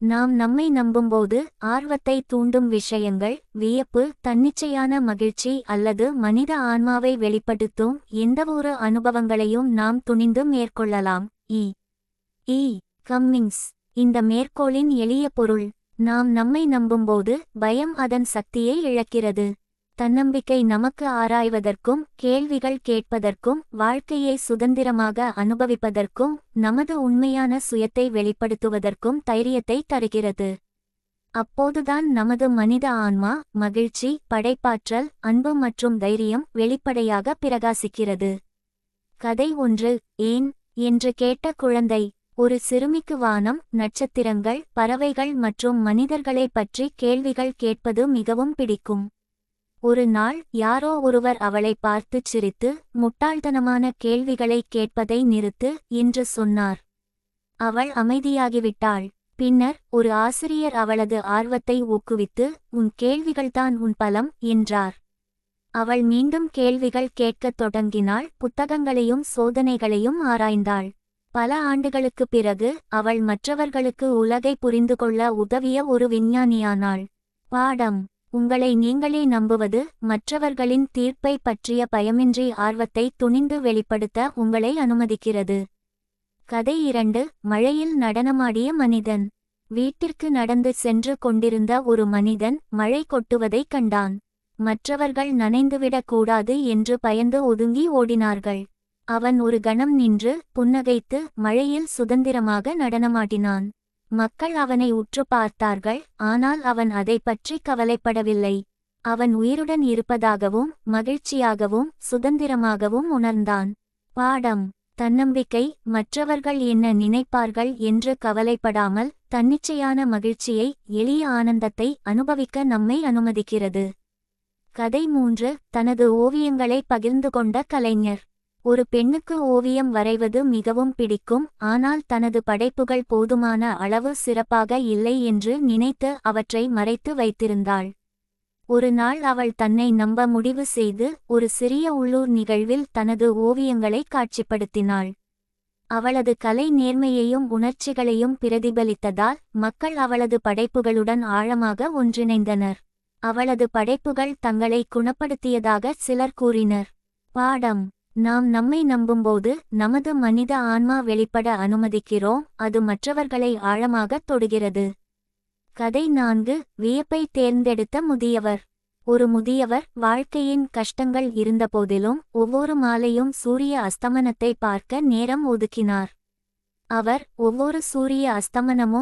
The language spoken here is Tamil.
நாம் நம்மை நம்பும்போது ஆர்வத்தை தூண்டும் விஷயங்கள், வியப்பு, தன்னிச்சையான மகிழ்ச்சி அல்லது மனித ஆன்மாவை வெளிப்படுத்தும் எந்தவொரு அனுபவங்களையும் நாம் துணிந்து மேற்கொள்ளலாம். இ. கம்மிங்ஸ். இந்த மேற்கோளின் எளிய பொருள்: நாம் நம்மை நம்பும்போது பயம் அதன் சக்தியை இழக்கிறது. தன்னம்பிக்கை நமக்கு ஆராய்வதற்கும், கேள்விகள் கேட்பதற்கும், வாழ்க்கையை சுதந்திரமாக அனுபவிப்பதற்கும், நமது உண்மையான சுயத்தை வெளிப்படுத்துவதற்கும் தைரியத்தை தருகிறது. அப்போதுதான் நமது மனித ஆன்மா, மகிழ்ச்சி, படைப்பாற்றல், அன்பு மற்றும் தைரியம் வெளிப்படையாக பிரகாசிக்கிறது. கதை 1. ஏன் என்று கேட்ட குழந்தை. ஒரு சிறுமிக்கு வானம், நட்சத்திரங்கள், பறவைகள் மற்றும் மனிதர்களைப் பற்றி கேள்விகள் கேட்பது மிகவும் பிடிக்கும். ஒரு நாள் யாரோ ஒருவர் அவளை பார்த்துச் சிரித்து, முட்டாள்தனமான கேள்விகளைக் கேட்பதை நிறுத்து என்று சொன்னார். அவள் அமைதியாகிவிட்டாள். பின்னர் ஒரு ஆசிரியர் அவளது ஆர்வத்தை ஊக்குவித்து, உன் கேள்விகள்தான் உன் பலம் என்றார். அவள் மீண்டும் கேள்விகள் கேட்கத் தொடங்கினாள், புத்தகங்களையும் சோதனைகளையும் ஆராய்ந்தாள். பல ஆண்டுகளுக்குப் பிறகு அவள் மற்றவர்களுக்கு உலகை புரிந்துகொள்ள உதவிய ஒரு விஞ்ஞானியானாள். பாடம்: உங்களை நீங்களே நம்புவது மற்றவர்களின் தீர்ப்பை பற்றிய பயமின்றி ஆர்வத்தை துணிந்து வெளிப்படுத்த உங்களை அனுமதிக்கிறது. கதை 2. மழையில் நடனமாடிய மனிதன். வீட்டிற்கு நடந்து சென்று கொண்டிருந்த ஒரு மனிதன் மழை கொட்டுவதைக் கண்டான். மற்றவர்கள் நனைந்துவிடக் கூடாது என்று பயந்து ஒதுங்கி ஓடினார்கள். அவன் ஒரு கணம் நின்று, புன்னகைத்து, மழையில் சுதந்திரமாக நடனமாடினான். மக்கள் அவனை உற்று பார்த்தார்கள், ஆனால் அவன் அதைப் பற்றி கவலைப்படவில்லை. அவன் உயிருடன் இருப்பதாகவும், மகிழ்ச்சியாகவும், சுதந்திரமாகவும் உணர்ந்தான். பாடம்: தன்னம்பிக்கை மற்றவர்கள் என்ன நினைப்பார்கள் என்று கவலைப்படாமல், தன்னிச்சையான மகிழ்ச்சியை, எளிய ஆனந்தத்தை அனுபவிக்க நம்மை அனுமதிக்கிறது. கதை 3. தனது ஓவியங்களை பகிர்ந்து கொண்ட கலைஞர். ஒரு பெண்ணுக்கு ஓவியம் வரைவது மிகவும் பிடிக்கும், ஆனால் தனது படைப்புகள் போதுமான அளவு சிறப்பாக இல்லை என்று நினைத்து அவற்றை மறைத்து வைத்திருந்தாள். ஒரு நாள் அவள் தன்னை நம்ப முடிவு செய்து, ஒரு சிறிய உள்ளூர் நிகழ்வில் தனது ஓவியங்களை காட்சிப்படுத்தினாள். அவளது கலை நேர்மையையும் உணர்ச்சிகளையும் பிரதிபலித்ததால் மக்கள் அவளது படைப்புகளுடன் ஆழமாக ஒன்றிணைந்தனர். அவளது படைப்புகள் தங்களை குணப்படுத்தியதாக சிலர் கூறினர். பாடம்: நாம் நம்மை நம்பும்போது நமது மனித ஆன்மா வெளிப்பட அனுமதிக்கிறோம், அது மற்றவர்களை ஆழமாகத் தொடுகிறது. கதை 4. வியப்பை தேர்ந்தெடுத்த முதியவர். ஒரு முதியவர் வாழ்க்கையின் கஷ்டங்கள் இருந்தபோதிலும் ஒவ்வொரு மாலையும் சூரிய அஸ்தமனத்தை பார்க்க நேரம் ஒதுக்கினார். அவர் ஒவ்வொரு சூரிய அஸ்தமனமும்